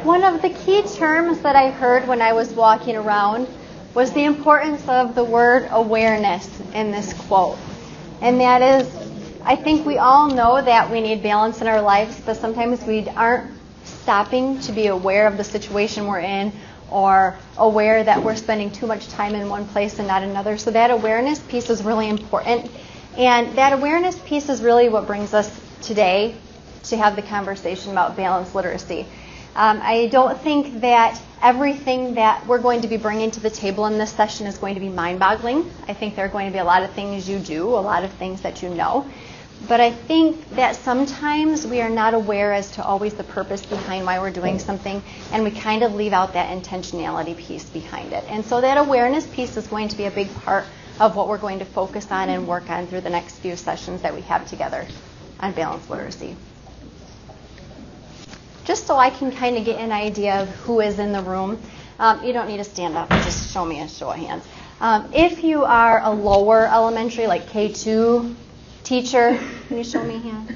One of the key terms that I heard when I was walking around was the importance of the word awareness in this quote. And that is, I think we all know that we need balance in our lives, but sometimes we aren't stopping to be aware of the situation we're in, or aware that we're spending too much time in one place and not another. So that awareness piece is really important. And that awareness piece is really what brings us today to have the conversation about balanced literacy. I don't think that everything that we're going to be bringing to the table in this session is going to be mind-boggling. I think there are going to be a lot of things you do, a lot of things that you know. But I think that sometimes we are not aware as to always the purpose behind why we're doing something, and we kind of leave out that intentionality piece behind it. And so that awareness piece is going to be a big part of what we're going to focus on and work on through the next few sessions that we have together on balanced literacy. Just so I can kind of get an idea of who is in the room, you don't need to stand up, just show me a show of hands. If you are a lower elementary, like K2 teacher, can you show me a hand?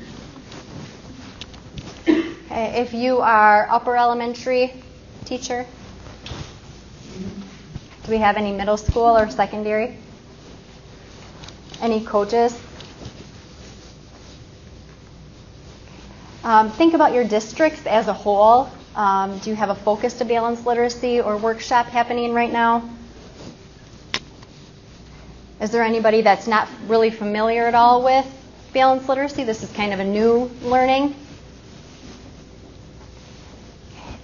Okay, if you are upper elementary teacher, do we have any middle school or secondary? Any coaches? Think about your districts as a whole. Do you have a focus to balanced literacy or workshop happening right now? Is there anybody that's not really familiar at all with balanced literacy? This is kind of a new learning.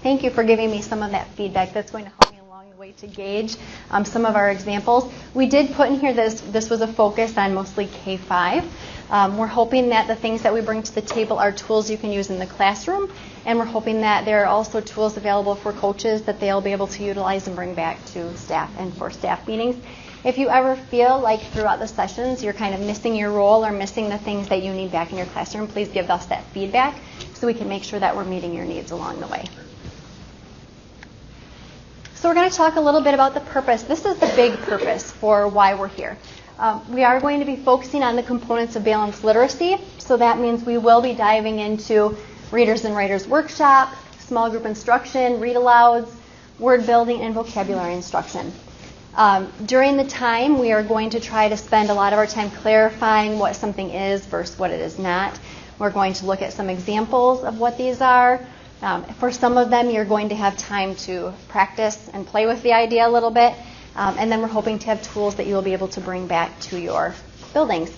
Thank you for giving me some of that feedback. That's going to help me along the way to gauge some of our examples. We did put in here this was a focus on mostly K-5. We're hoping that the things that we bring to the table are tools you can use in the classroom, and we're hoping that there are also tools available for coaches that they'll be able to utilize and bring back to staff and for staff meetings. If you ever feel like throughout the sessions you're kind of missing your role or missing the things that you need back in your classroom, please give us that feedback so we can make sure that we're meeting your needs along the way. So we're going to talk a little bit about the purpose. This is the big purpose for why we're here. We are going to be focusing on the components of balanced literacy, so that means we will be diving into readers and writers workshop, small group instruction, read alouds, word building, and vocabulary instruction. During the time, we are going to try to spend a lot of our time clarifying what something is versus what it is not. We're going to look at some examples of what these are. For some of them, you're going to have time to practice and play with the idea a little bit. And then we're hoping to have tools that you will be able to bring back to your buildings.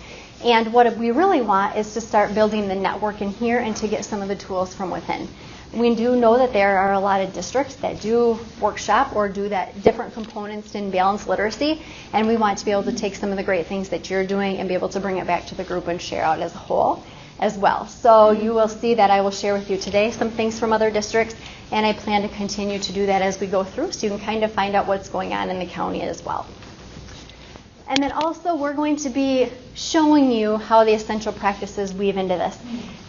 And what we really want is to start building the network in here and to get some of the tools from within. We do know that there are a lot of districts that do workshop or do that different components in balanced literacy, and we want to be able to take some of the great things that you're doing and be able to bring it back to the group and share out as a whole as well. So you will see that I will share with you today some things from other districts, and I plan to continue to do that as we go through so you can kind of find out what's going on in the county as well. And then also we're going to be showing you how the essential practices weave into this.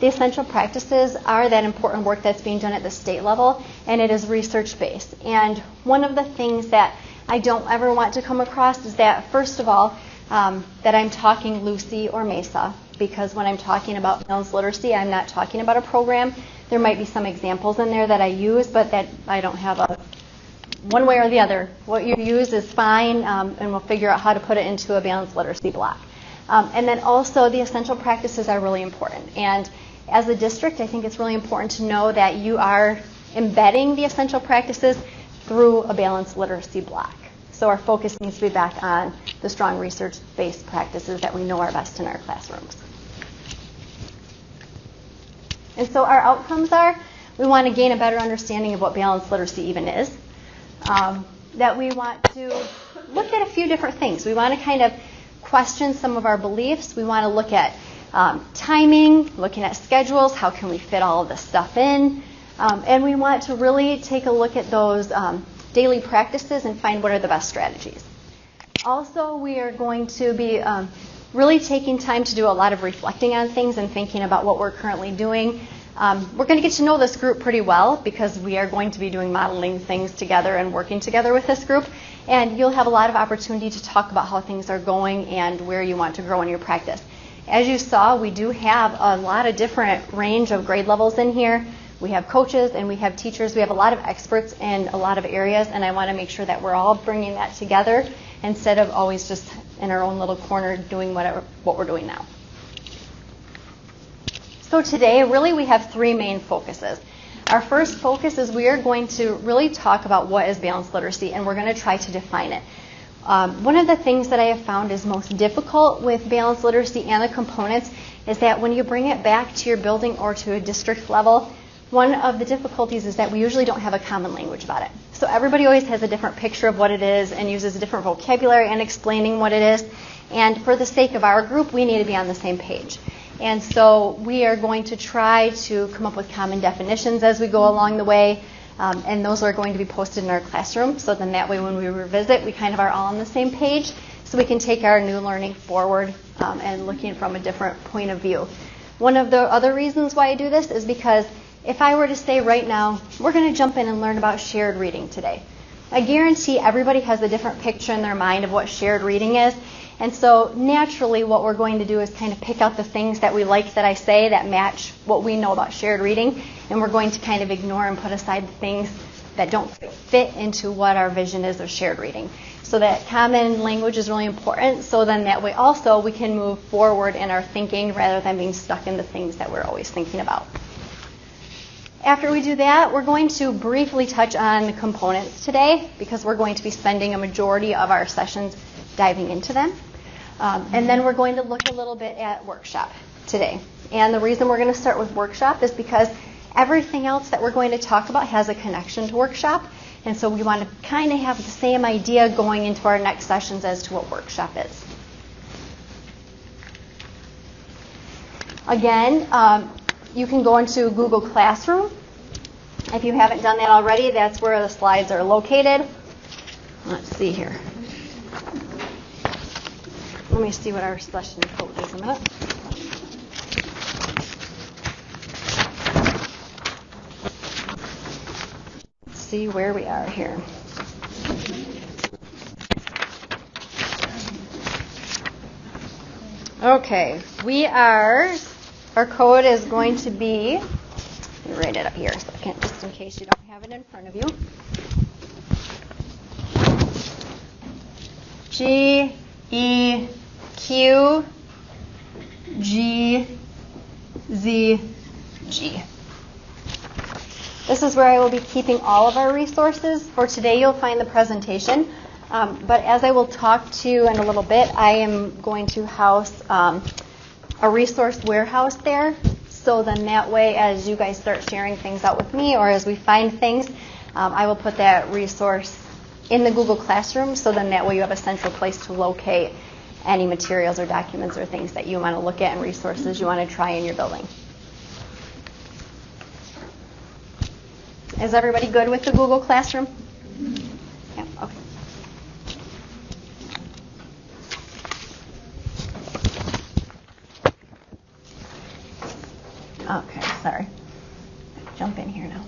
The essential practices are that important work that's being done at the state level, and it is research-based. And one of the things that I don't ever want to come across is that, first of all, that I'm talking Lucy or Mesa, because when I'm talking about balanced literacy, I'm not talking about a program. There might be some examples in there that I use, but that I don't have a one way or the other. What you use is fine, and we'll figure out how to put it into a balanced literacy block. And then also the essential practices are really important. And as a district, I think it's really important to know that you are embedding the essential practices through a balanced literacy block. So our focus needs to be back on the strong research-based practices that we know are best in our classrooms. And so our outcomes are, we want to gain a better understanding of what balanced literacy even is. That we want to look at a few different things. We want to kind of question some of our beliefs. We want to look at timing, looking at schedules, how can we fit all of this stuff in. And we want to really take a look at those daily practices and find what are the best strategies. Also, we are going to be really taking time to do a lot of reflecting on things and thinking about what we're currently doing. We're going to get to know this group pretty well because we are going to be doing modeling things together and working together with this group. And you'll have a lot of opportunity to talk about how things are going and where you want to grow in your practice. As you saw, we do have a lot of different range of grade levels in here. We have coaches and we have teachers. We have a lot of experts in a lot of areas, and I want to make sure that we're all bringing that together instead of always just in our own little corner doing what we're doing now. So today, really, we have three main focuses. Our first focus is we are going to really talk about what is balanced literacy, and we're going to try to define it. One of the things that I have found is most difficult with balanced literacy and the components is that when you bring it back to your building or to a district level, one of the difficulties is that we usually don't have a common language about it. So everybody always has a different picture of what it is and uses a different vocabulary in explaining what it is. And for the sake of our group, we need to be on the same page. And so we are going to try to come up with common definitions as we go along the way. And those are going to be posted in our classroom. So then that way when we revisit, we kind of are all on the same page. So we can take our new learning forward and looking from a different point of view. One of the other reasons why I do this is because if I were to say right now, we're going to jump in and learn about shared reading today, I guarantee everybody has a different picture in their mind of what shared reading is. And so naturally what we're going to do is kind of pick out the things that we like that I say that match what we know about shared reading, and we're going to kind of ignore and put aside the things that don't fit into what our vision is of shared reading. So that common language is really important, so then that way also we can move forward in our thinking rather than being stuck in the things that we're always thinking about. After we do that, we're going to briefly touch on the components today because we're going to be spending a majority of our sessions diving into them. And then we're going to look a little bit at workshop today. And the reason we're going to start with workshop is because everything else that we're going to talk about has a connection to workshop. And so we want to kind of have the same idea going into our next sessions as to what workshop is. Again, you can go into Google Classroom. If you haven't done that already, that's where the slides are located. Let's see here. Let me see what our session code is a minute. Let's see where we are here. Okay, our code is going to be, let me write it up here a second, just in case you don't have it in front of you. GEQGZG. This is where I will be keeping all of our resources. For today, you'll find the presentation. But as I will talk to you in a little bit, I am going to house a resource warehouse there. So then that way, as you guys start sharing things out with me or as we find things, I will put that resource in the Google Classroom. So then that way you have a central place to locate any materials or documents or things that you want to look at and resources you want to try in your building. Is everybody good with the Google Classroom? Yeah, okay. Okay, sorry. Jump in here now.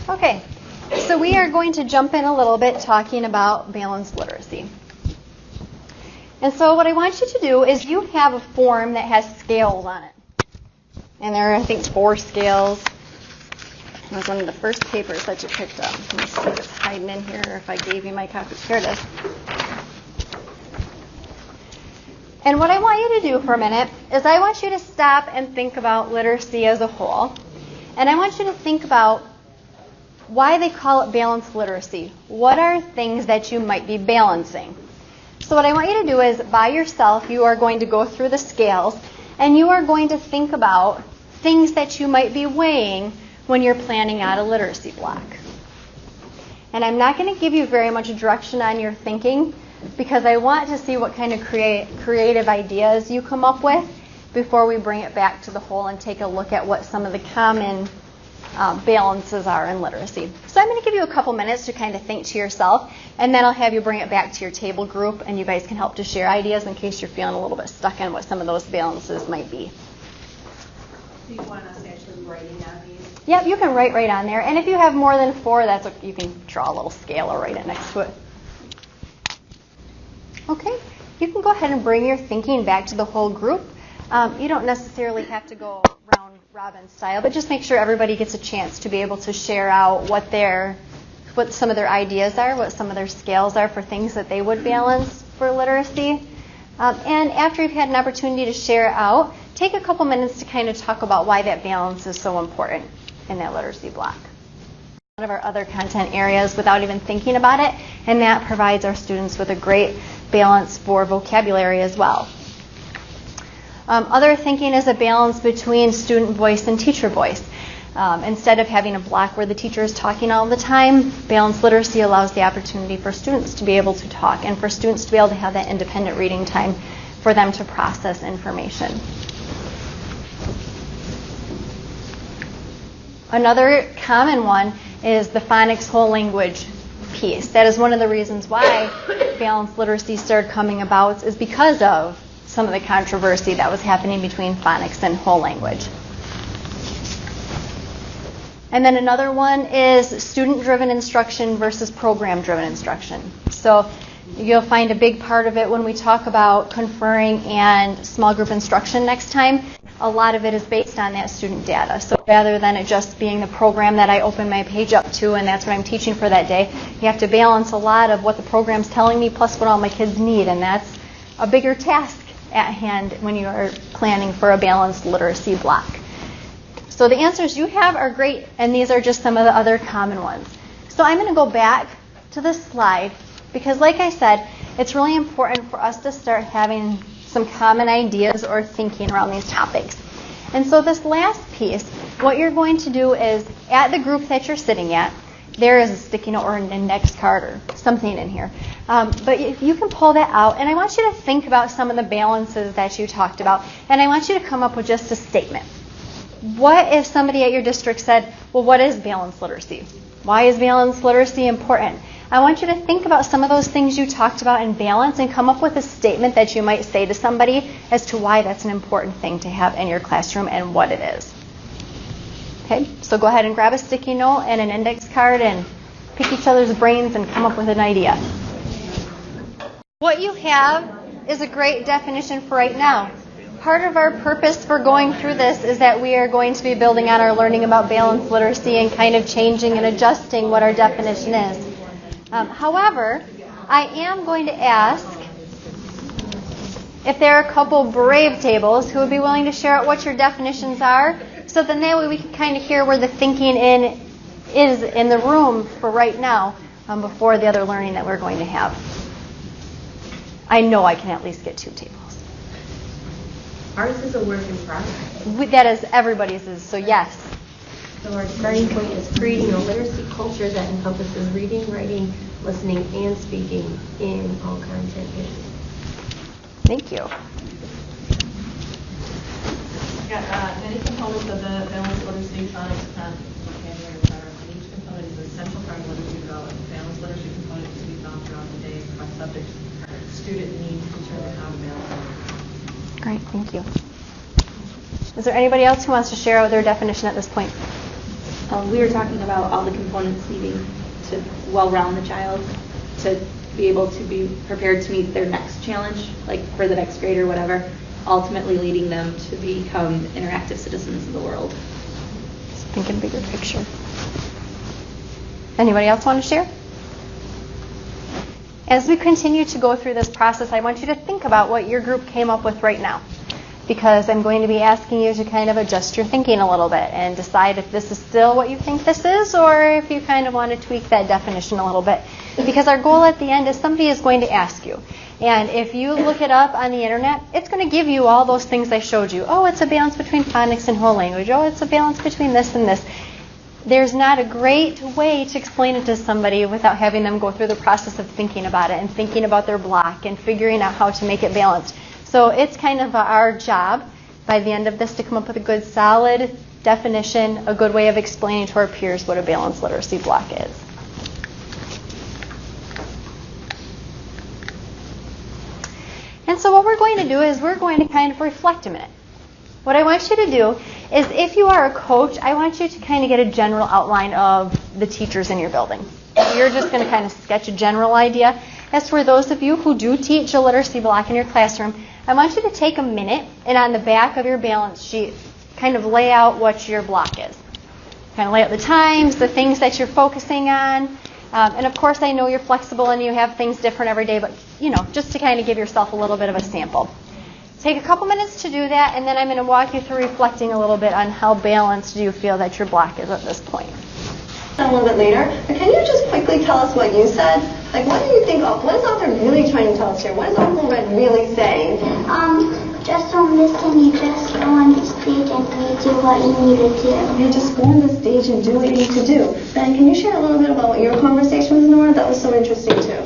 Okay, so we are going to jump in a little bit talking about balanced literacy. And so what I want you to do is you have a form that has scales on it. And there are, I think, 4 scales. It was one of the first papers that you picked up. Let me see if it's hiding in here or if I gave you my copy. Here it is. And what I want you to do for a minute is I want you to stop and think about literacy as a whole. And I want you to think about why they call it balanced literacy. What are things that you might be balancing? So what I want you to do is, by yourself, you are going to go through the scales, and you are going to think about things that you might be weighing when you're planning out a literacy block. And I'm not going to give you very much direction on your thinking, because I want to see what kind of creative ideas you come up with before we bring it back to the whole and take a look at what some of the common balances are in literacy. So I'm going to give you a couple minutes to kind of think to yourself, and then I'll have you bring it back to your table group, and you guys can help to share ideas in case you're feeling a little bit stuck on what some of those balances might be. Do you want us actually writing down these? Yep, you can write right on there. And if you have more than 4, that's what you can draw a little scale or write it next to it. Okay, you can go ahead and bring your thinking back to the whole group. You don't necessarily have to go round robin style, but just make sure everybody gets a chance to be able to share out what some of their ideas are, what some of their scales are for things that they would balance for literacy. And after you've had an opportunity to share out, take a couple minutes to kind of talk about why that balance is so important in that literacy block. One of our other content areas without even thinking about it, and that provides our students with a great balance for vocabulary as well. Other thinking is a balance between student voice and teacher voice. Instead of having a block where the teacher is talking all the time, balanced literacy allows the opportunity for students to be able to talk and for students to be able to have that independent reading time for them to process information. Another common one is the phonics whole language piece. That is one of the reasons why balanced literacy started coming about, is because of some of the controversy that was happening between phonics and whole language. And then another one is student-driven instruction versus program-driven instruction. So you'll find a big part of it when we talk about conferring and small group instruction next time. A lot of it is based on that student data. So rather than it just being the program that I open my page up to and that's what I'm teaching for that day, you have to balance a lot of what the program's telling me plus what all my kids need. And that's a bigger task at hand when you are planning for a balanced literacy block. So the answers you have are great, and these are just some of the other common ones. So I'm going to go back to this slide because, like I said, it's really important for us to start having some common ideas or thinking around these topics. And so this last piece, what you're going to do is, at the group that you're sitting at, there is a sticky note or an index card or something in here. But if you can pull that out, and I want you to think about some of the balances that you talked about, and I want you to come up with just a statement. What if somebody at your district said, well, what is balanced literacy? Why is balanced literacy important? I want you to think about some of those things you talked about in balance and come up with a statement that you might say to somebody as to why that's an important thing to have in your classroom and what it is. Okay, so go ahead and grab a sticky note and an index card and pick each other's brains and come up with an idea. What you have is a great definition for right now. Part of our purpose for going through this is that we are going to be building on our learning about balanced literacy and kind of changing and adjusting what our definition is. However, I am going to ask if there are a couple brave tables who would be willing to share out what your definitions are, so then that way we can kind of hear where the thinking is in the room for right now before the other learning that we're going to have. I know I can at least get 2 tables. Ours is a work in progress. That is everybody's is, so yes. So our starting point is creating a literacy culture that encompasses reading, writing, listening, and speaking in all content areas. Thank you. Many components of the balanced literacy, phonics, content, vocabulary, etc. And each component is an essential part of literacy development. Balanced literacy components to be found throughout the day across subjects student needs to determine how to balance it. Great, thank you. Is there anybody else who wants to share their definition at this point? We were talking about all the components needing to well-round the child to be able to be prepared to meet their next challenge, like for the next grade or whatever, ultimately leading them to become interactive citizens of the world. Just thinking bigger picture. Anybody else want to share? As we continue to go through this process, I want you to think about what your group came up with right now, because I'm going to be asking you to kind of adjust your thinking a little bit and decide if this is still what you think this is or if you kind of want to tweak that definition a little bit. Because our goal at the end is somebody is going to ask you. And if you look it up on the internet, it's going to give you all those things I showed you. Oh, it's a balance between phonics and whole language. Oh, it's a balance between this and this. There's not a great way to explain it to somebody without having them go through the process of thinking about it and thinking about their block and figuring out how to make it balanced. So it's kind of our job by the end of this to come up with a good solid definition, a good way of explaining to our peers what a balanced literacy block is. And so what we're going to do is we're going to kind of reflect a minute. What I want you to do is, if you are a coach, I want you to kind of get a general outline of the teachers in your building. You're just going to kind of sketch a general idea. is for those of you who do teach a literacy block in your classroom, I want you to take a minute and on the back of your balance sheet, kind of lay out what your block is. Kind of lay out the times, the things that you're focusing on. And of course, I know you're flexible and you have things different every day, but just to kind of give yourself a little bit of a sample. Take a couple minutes to do that, and then I'm going to walk you through reflecting a little bit on how balanced you feel that your block is at this point. A little bit later, but can you just quickly tell us what you said? Like, what do you think? What is author really trying to tell us here? What is Uncle Red really saying? Just don't listen. You just go on the stage and you do what you need to do. You just go on the stage and do what you need to do. Ben, can you share a little bit about what your conversation with Nora? That was so interesting too.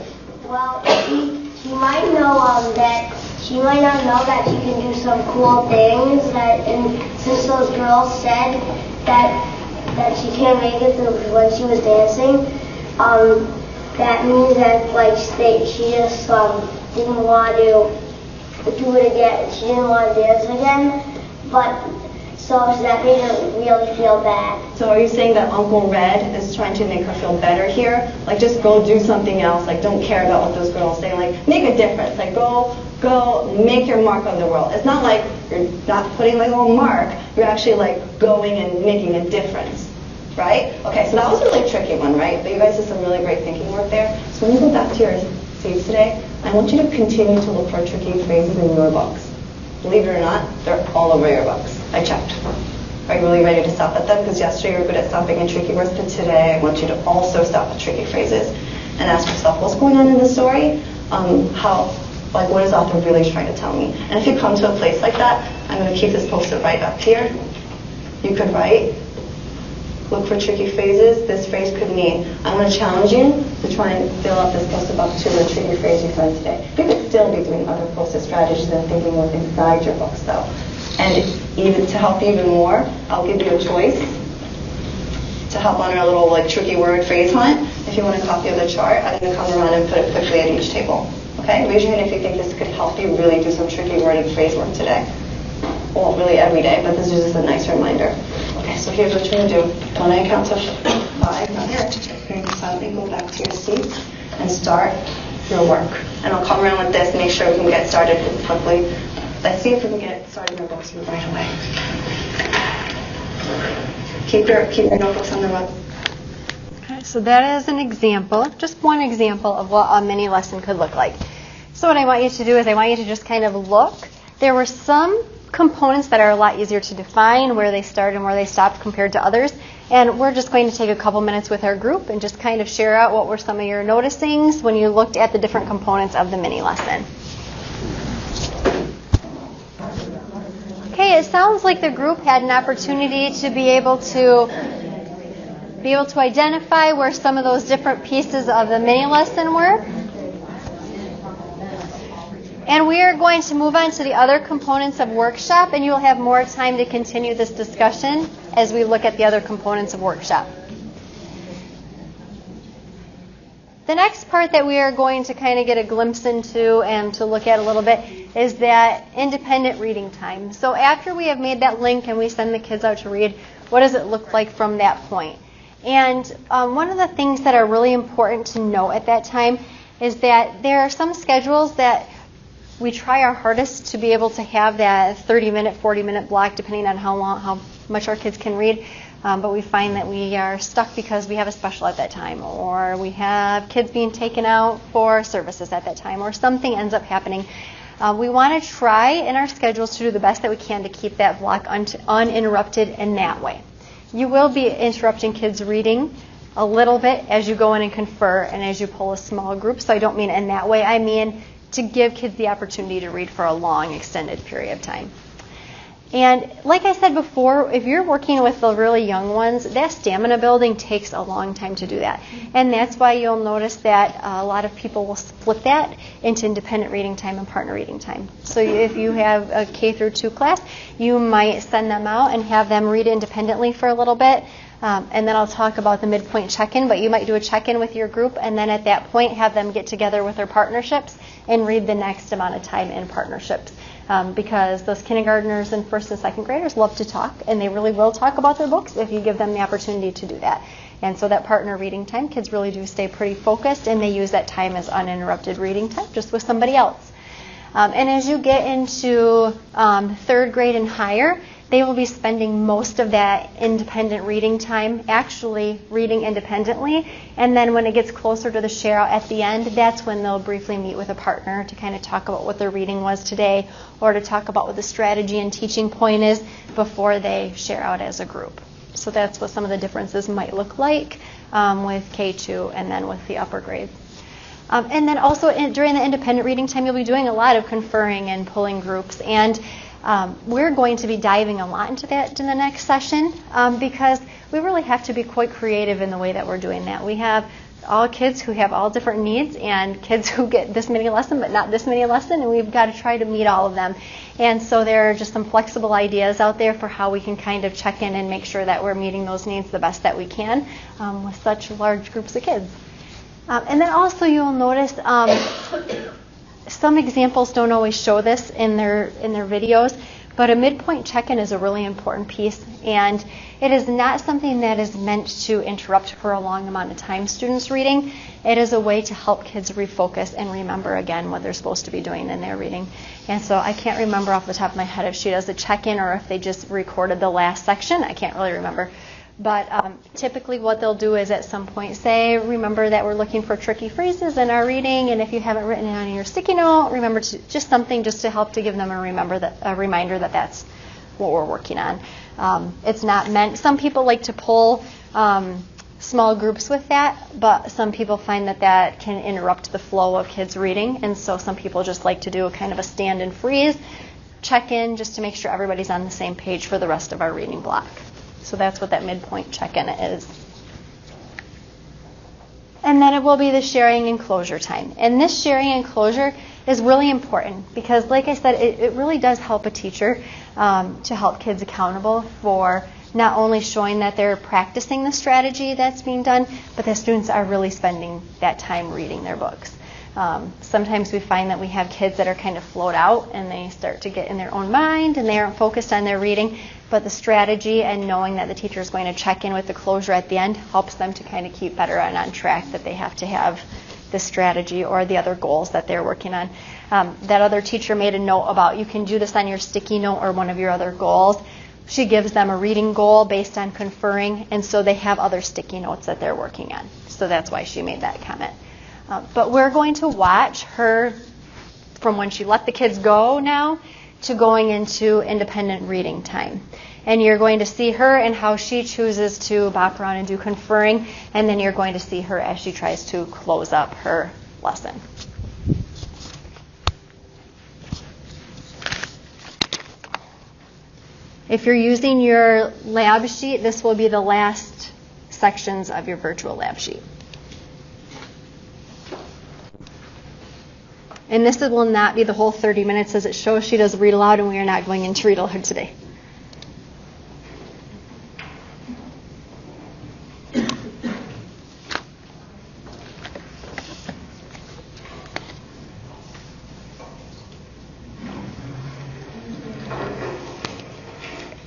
Well, she might know that she might not know that she can do some cool things. And since those girls said that she can't make it when she was dancing, that means that she just didn't want to do it again. She didn't want to dance again, so that made her really feel bad. So are you saying that Uncle Red is trying to make her feel better here? Like, just go do something else. Like, don't care about what those girls say. Like, make a difference. Like, go make your mark on the world. It's not like you're not putting like a little mark. You're actually like going and making a difference, right? Okay, so that was a really tricky one, right? But you guys did some really great thinking work there. So when you go back to your seats today, I want you to continue to look for tricky phrases in your books. Believe it or not, they're all over your books. I checked. Are you really ready to stop at them? Because yesterday you were good at stopping at tricky words, but today I want you to also stop at tricky phrases and ask yourself, what's going on in the story? What is the author really trying to tell me? And if you come to a place like that, I'm going to keep this post-it right up here. You could write, look for tricky phrases. This phrase could mean, I'm going to challenge you to try and fill up this post-it box to the tricky phrase you find today. You could still be doing other post-it strategies and thinking work inside your books, though. And even to help you even more, I'll give you a choice to help on our little tricky word phrase hunt. If you want a copy of the chart, I'm going to come around and put it quickly at each table. Okay? Raise your hand if you think this could help you really do some tricky word and phrase work today. Well, really every day, but this is just a nice reminder. Okay, so here's what you're going to do. When I count to 5, not here, you're going to silently go back to your seats and start your work. And I'll come around with this, make sure we can get started quickly. Let's see if we can get started in our books right away. Keep your notebooks on the rug. Okay, so that is an example, just one example of what a mini lesson could look like. So what I want you to do is I want you to just kind of look. There were some components that are a lot easier to define, where they start and where they stop compared to others. And we're just going to take a couple minutes with our group and just kind of share out what were some of your noticings when you looked at the different components of the mini lesson. Okay, it sounds like the group had an opportunity to be able to identify where some of those different pieces of the mini lesson were. And we are going to move on to the other components of workshop, and you will have more time to continue this discussion as we look at the other components of workshop. The next part that we are going to kind of get a glimpse into and to look at a little bit is that independent reading time. So after we have made that link and we send the kids out to read, what does it look like from that point? And one of the things that are really important to know at that time is that there are some schedules that we try our hardest to be able to have that 30-minute, 40-minute block, depending on how much our kids can read. But we find that we are stuck because we have a special at that time, or we have kids being taken out for services at that time, or something ends up happening. We want to try in our schedules to do the best that we can to keep that block uninterrupted in that way. You will be interrupting kids' reading a little bit as you go in and confer and as you pull a small group. So I don't mean in that way. I mean to give kids the opportunity to read for a long, extended period of time. And like I said before, if you're working with the really young ones, that stamina building takes a long time to do that. And that's why you'll notice that a lot of people will split that into independent reading time and partner reading time. So if you have a K through 2 class, you might send them out and have them read independently for a little bit. And then I'll talk about the midpoint check-in, but you might do a check-in with your group, and then at that point have them get together with their partnerships and read the next amount of time in partnerships. Because those kindergartners and first and second graders love to talk, and they really will talk about their books if you give them the opportunity to do that. And so that partner reading time, kids really do stay pretty focused, and they use that time as uninterrupted reading time, just with somebody else. And as you get into third grade and higher, they will be spending most of that independent reading time actually reading independently. And then when it gets closer to the share out at the end, that's when they'll briefly meet with a partner to kind of talk about what their reading was today, or to talk about what the strategy and teaching point is before they share out as a group. So that's what some of the differences might look like with K2 and then with the upper grades. And then also during the independent reading time, you'll be doing a lot of conferring and pulling groups. And we're going to be diving a lot into that in the next session because we really have to be quite creative in the way that we're doing that. We have all kids who have all different needs and kids who get this many lesson but not this many lesson, and we've got to try to meet all of them. And so there are just some flexible ideas out there for how we can kind of check in and make sure that we're meeting those needs the best that we can with such large groups of kids. And then also you'll notice some examples don't always show this in their videos, but a midpoint check-in is a really important piece, and it is not something that is meant to interrupt for a long amount of time students reading. It is a way to help kids refocus and remember again what they're supposed to be doing in their reading. And so I can't remember off the top of my head if she does a check-in or if they just recorded the last section. I can't really remember. But typically what they'll do is at some point say, remember that we're looking for tricky phrases in our reading, and if you haven't written it on your sticky note, remember to just something just to help to give them a reminder that that's what we're working on. It's not meant, some people like to pull small groups with that, but some people find that that can interrupt the flow of kids reading, and so some people just like to do a kind of a stand and freeze, check in just to make sure everybody's on the same page for the rest of our reading block. So that's what that midpoint check-in is. And then it will be the sharing and closure time. And this sharing and closure is really important because, like I said, it really does help a teacher to help kids accountable for not only showing that they're practicing the strategy that's being done, but that students are really spending that time reading their books. Sometimes we find that we have kids that are kind of float out and they start to get in their own mind and they aren't focused on their reading. But the strategy and knowing that the teacher is going to check in with the closure at the end helps them to kind of keep better and on track that they have to have the strategy or the other goals that they're working on. That other teacher made a note about you can do this on your sticky note or one of your other goals. She gives them a reading goal based on conferring, and so they have other sticky notes that they're working on. So that's why she made that comment. But we're going to watch her from when she let the kids go now to going into independent reading time. And you're going to see her and how she chooses to bop around and do conferring, and then you're going to see her as she tries to close up her lesson. If you're using your lab sheet, this will be the last sections of your virtual lab sheet. And this will not be the whole 30 minutes as it shows. She does read aloud, and we are not going into read aloud today.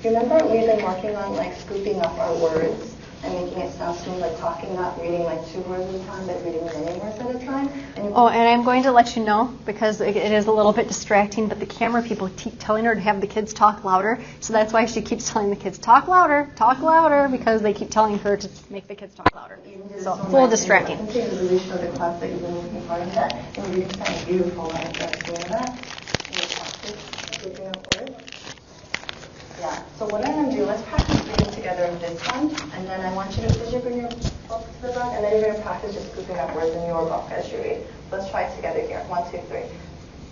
Remember, we've been working on like scooping up our words and making it sound smooth, like talking, not reading like 2 words at a time, but reading many words at a time. And I'm going to let you know, because it is a little bit distracting, but the camera people keep telling her to have the kids talk louder, so that's why she keeps telling the kids, talk louder, because they keep telling her to make the kids talk louder. So it's a little distracting. I think to really show the class that you've been looking forward to that, and reading sounds beautiful when I start doing that. And practice scooping up words. Yeah, so what I'm going to do, let's practice reading together in this one, and then I want you to bring your book to the book, and then you're going to practice just scooping up words in your book as you read. Let's try it together here. 1, 2, 3.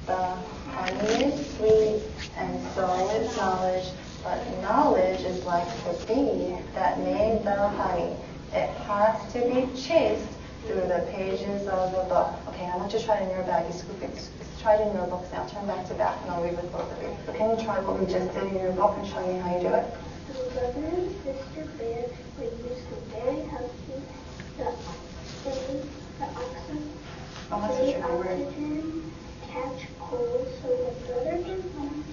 The honey is sweet, and so is knowledge, but knowledge is like the bee that made the honey. It has to be chased through the pages of the book. Okay, I want you to try it in your bag. Try it in your books now. Turn back to back, and I'll read with both of you. So can you try what we just did in your book and show me how you do it? The brother and sister bear were used to very healthy. The oxen catch cold, so the brother and mom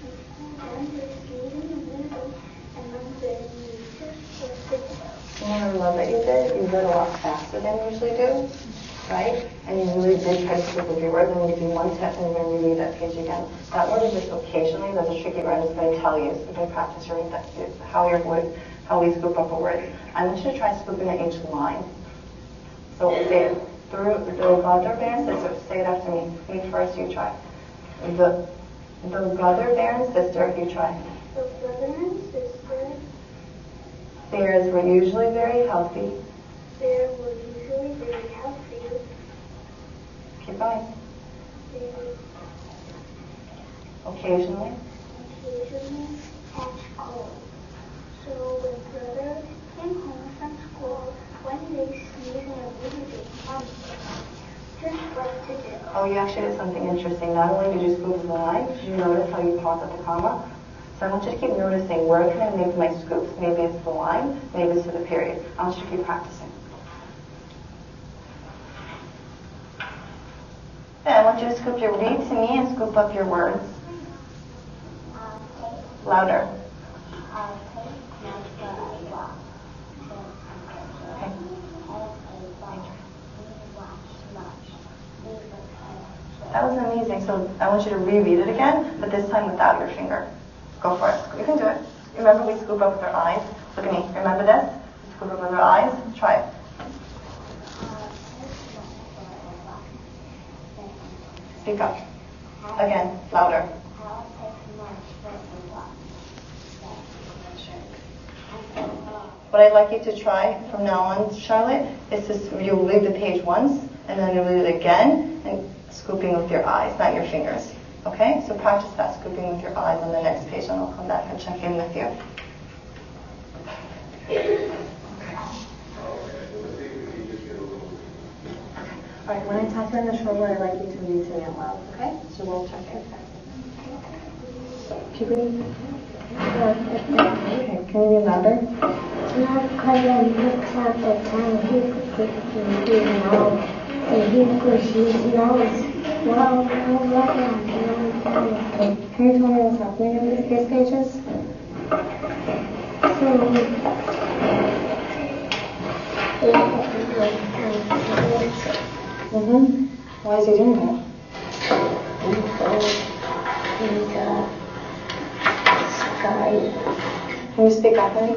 and their seed in the middle, and then their nieces was the tail. I love that you did. You you read a lot faster than you usually do, right? And you really did try to scoop up your words, and you do one step and you're going to reread that page again. That word is just occasionally, there's a tricky word it's going to tell you, so you can practice your how we scoop up a word. I want you to try scooping at each line. So say it through the brother, bear, and sister. Say it after me. Me first, you try. The brother, bear, and sister, you try. The brother and sister. Bears were usually very healthy. They were usually very healthy. Keep going. They Occasionally. occasionally had school. So when brother came home from school, one day sneezed and everything just what to do. Oh, you actually did something interesting. Not only did you scoop the line, did you notice how you pause at the comma? So I want you to keep noticing where can I make my scoops. Maybe it's the line, maybe it's to the period. I want you to keep practicing. Yeah, I want you to scoop your read to me and scoop up your words. Louder. That was amazing. So I want you to reread it again, but this time without your finger. Go for it. You can do it. Remember we scoop up with our eyes? Look at me. Remember this? Scoop up with our eyes. Try it. Speak up. Again, louder. What I'd like you to try from now on, Charlotte, is you'll read the page once, and then you'll read it again, and scooping with your eyes, not your fingers. Okay? So practice that, scooping with your eyes on the next page, and I'll come back and check in with you. All right, when I tap you on the shoulder, I'd like you to read to me out loud, okay? So we'll check in. Puberty? Okay, can you read louder? Not because I looks at the time he could do now. And he pushes nose. Well, Okay, can you tell me what's happening in these case pages? Why is he doing that? Can you speak up, honey?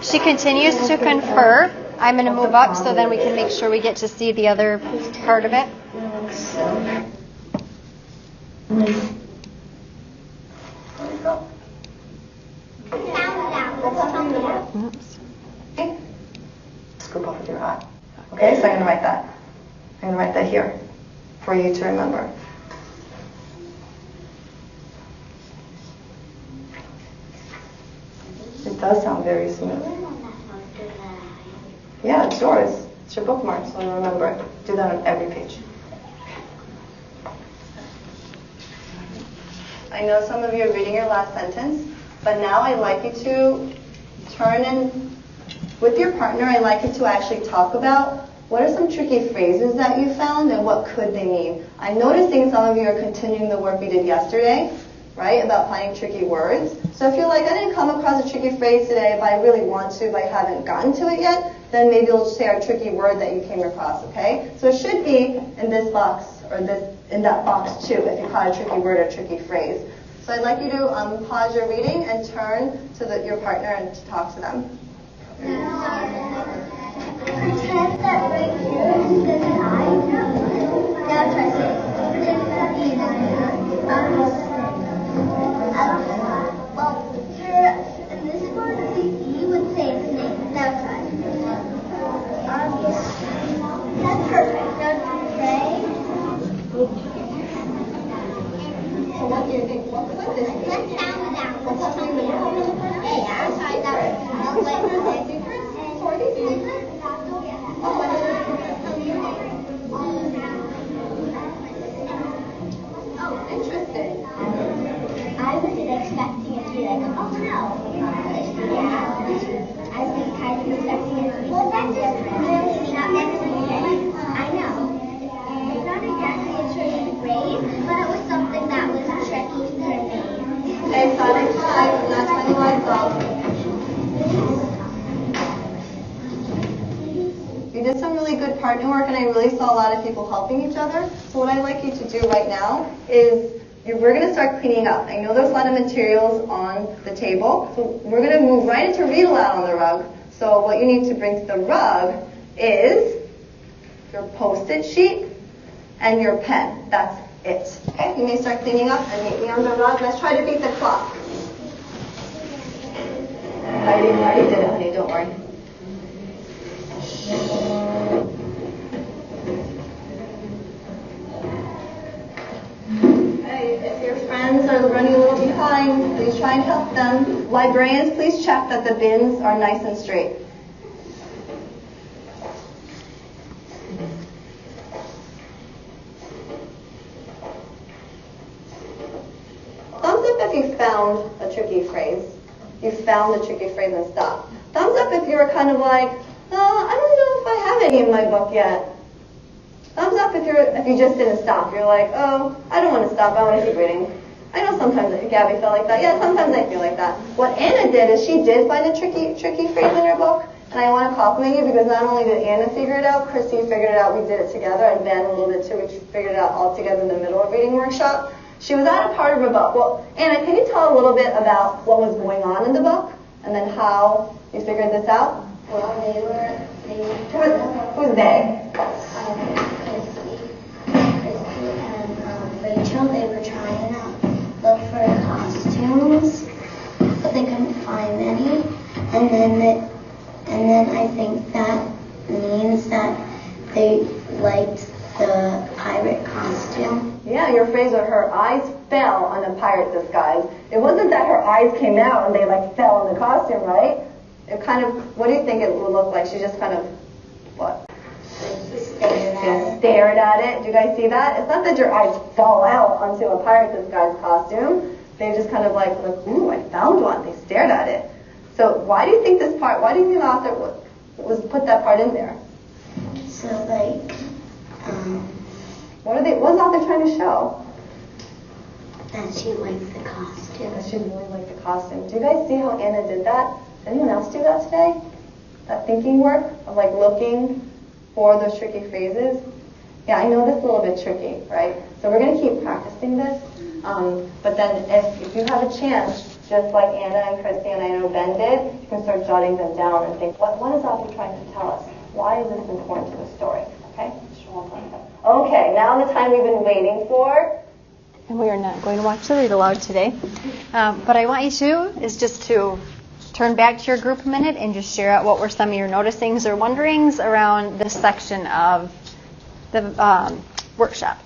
She continues to confer. I'm going to move up so then we can make sure we get to see the other part of it. Oops. Okay. Scoop up with your eye. Okay, so I'm going to write that. I'm going to write that here for you to remember. It does sound very smooth. Yeah, it's yours. It's your bookmark, so remember it. Do that on every page. I know some of you are reading your last sentence, but now I'd like you to turn in with your partner. I'd like you to actually talk about what are some tricky phrases that you found and what could they mean. I'm noticing some of you are continuing the work we did yesterday, right, about finding tricky words. So if you're like, I didn't come across a tricky phrase today, but I really want to, but I haven't gotten to it yet, then maybe you'll share a tricky word that you came across, okay? So it should be in this box or in that box too, if you caught a tricky word or tricky phrase. So I'd like you to pause your reading and turn to your partner and to talk to them. Pretend that right here is this eye. Now try to say, well, in this part, you would say its name. Now try. That's perfect. Now say. So what do you think? What's this? Let's sound down. What's something that yeah, I tried that. Oh, interesting. I wasn't expecting it to be like, oh no. Yeah. I was kind of expecting it to be really not necessarily. I know. It's not exactly a tricky phrase, but it was something that was You did some really good partner work, and I really saw a lot of people helping each other. So what I'd like you to do right now is we're going to start cleaning up. I know there's a lot of materials on the table, so we're going to move right into read aloud on the rug. So what you need to bring to the rug is your Post-it sheet and your pen. That's it. Okay, you may start cleaning up and meet me on the rug. Let's try to beat the clock. I already did it, honey, don't worry. Hey, if your friends are running a little behind, please try and help them. Librarians, please check that the bins are nice and straight. Thumbs up if you found a tricky phrase. You found the tricky phrase and stopped. Thumbs up if you were kind of like, I don't know if I have any in my book yet. Thumbs up if you just didn't stop. You're like, oh, I don't want to stop. I want to keep reading. I know sometimes Gabby felt like that. Yeah, sometimes I feel like that. What Anna did is she did find a tricky phrase in her book. And I want to compliment you because not only did Anna figure it out, Christy figured it out. We did it together, and Ben a little bit too. We figured it out all together in the middle of reading workshop. She was at a part of her book. Well, Anna, can you tell a little bit about what was going on in the book and then how you figured this out? Well, Who's they? Christy and Rachel, they were trying to look for costumes, but they couldn't find any. And then I think that means that they liked the pirate costume. Yeah, your phrase was her eyes fell on a pirate disguise. It wasn't that her eyes came out and they fell in the costume, right? It kind of, what do you think it would look like? She just kind of, what? Stared at it. Do you guys see that? It's not that your eyes fall out onto a pirate disguise costume. They just kind of ooh, I found one. They stared at it. So why do you think this part, why do you think the author was put that part in there? So what's the author trying to show? that she liked the costume. That she really liked the costume. Do you guys see how Anna did that? Did anyone else do that today? That thinking work of looking for those tricky phrases? Yeah, I know this is a little bit tricky, right? So we're going to keep practicing this. But then if you have a chance, just like Anna and Christy and I know Ben did, you can start jotting them down and think, what is the author trying to tell us? Why is this important to the story? Okay? Okay, now the time we've been waiting for. And we are not going to watch the read aloud today. But I want you to turn back to your group a minute and just share out what were some of your noticings or wonderings around this section of the workshop.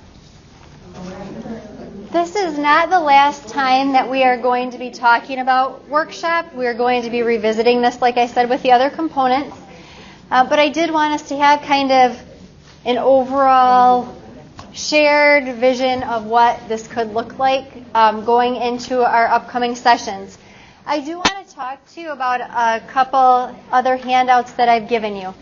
This is not the last time that we are going to be talking about workshop. We are going to be revisiting this, like I said, with the other components. But I did want us to have kind of an overall shared vision of what this could look like going into our upcoming sessions. I do want to talk to you about a couple other handouts that I've given you.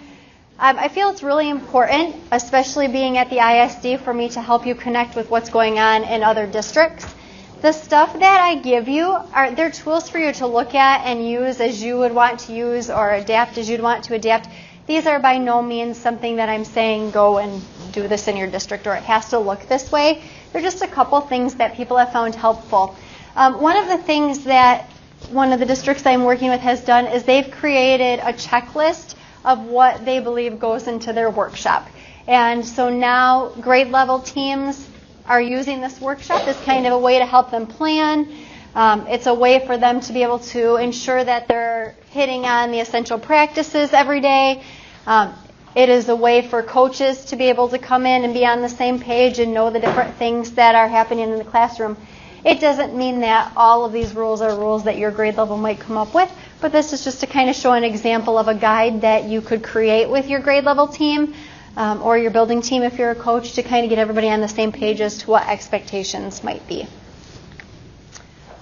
I feel it's really important, especially being at the ISD, for me to help you connect with what's going on in other districts. The stuff that I give you, they're tools for you to look at and use as you would want to use or adapt as you'd want to adapt. These are by no means something that I'm saying go and do this in your district or it has to look this way. They're just a couple things that people have found helpful. One of the things that one of the districts I'm working with has done is they've created a checklist of what they believe goes into their workshop. And so now grade level teams are using this workshop as kind of a way to help them plan. It's a way for them to be able to ensure that they're hitting on the essential practices every day. It is a way for coaches to be able to come in and be on the same page and know the different things that are happening in the classroom. It doesn't mean that all of these rules are rules that your grade level might come up with, but this is just to kind of show an example of a guide that you could create with your grade level team or your building team if you're a coach to kind of get everybody on the same page as to what expectations might be.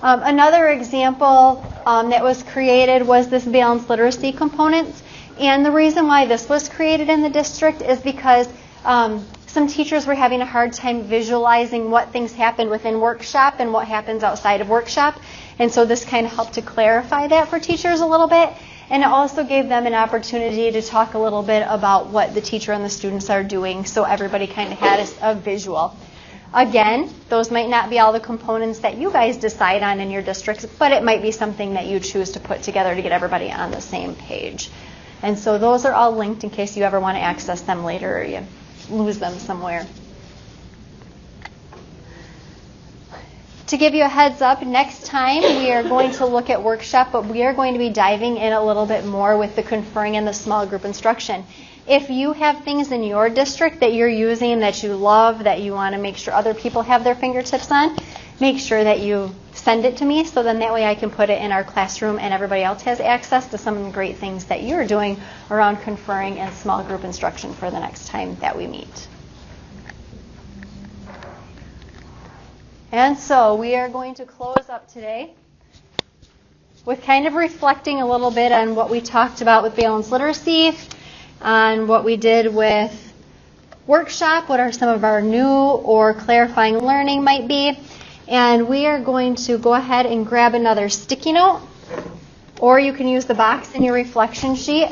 Another example that was created was this Valence literacy components. And the reason why this was created in the district is because some teachers were having a hard time visualizing what things happen within workshop and what happens outside of workshop. And so this kind of helped to clarify that for teachers a little bit. And it also gave them an opportunity to talk a little bit about what the teacher and the students are doing, so everybody kind of had a visual. Again, those might not be all the components that you guys decide on in your districts, but it might be something that you choose to put together to get everybody on the same page. And so those are all linked in case you ever want to access them later or you lose them somewhere. To give you a heads up, next time we are going to look at workshop, but we are going to be diving in a little bit more with the conferring and the small group instruction. If you have things in your district that you're using that you love, that you want to make sure other people have their fingertips on, make sure that you send it to me so then that way I can put it in our classroom and everybody else has access to some of the great things that you're doing around conferring and small group instruction for the next time that we meet. And so we are going to close up today with kind of reflecting a little bit on what we talked about with Valence Literacy, on what we did with workshop, what are some of our new or clarifying learning might be. And we are going to go ahead and grab another sticky note, or you can use the box in your reflection sheet.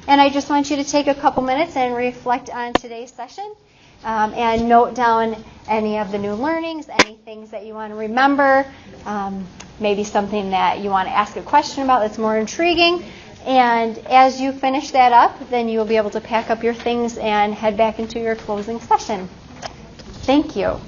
And I just want you to take a couple minutes and reflect on today's session and note down any of the new learnings, any things that you want to remember, maybe something that you want to ask a question about that's more intriguing. And as you finish that up, then you'll be able to pack up your things and head back into your closing session. Thank you.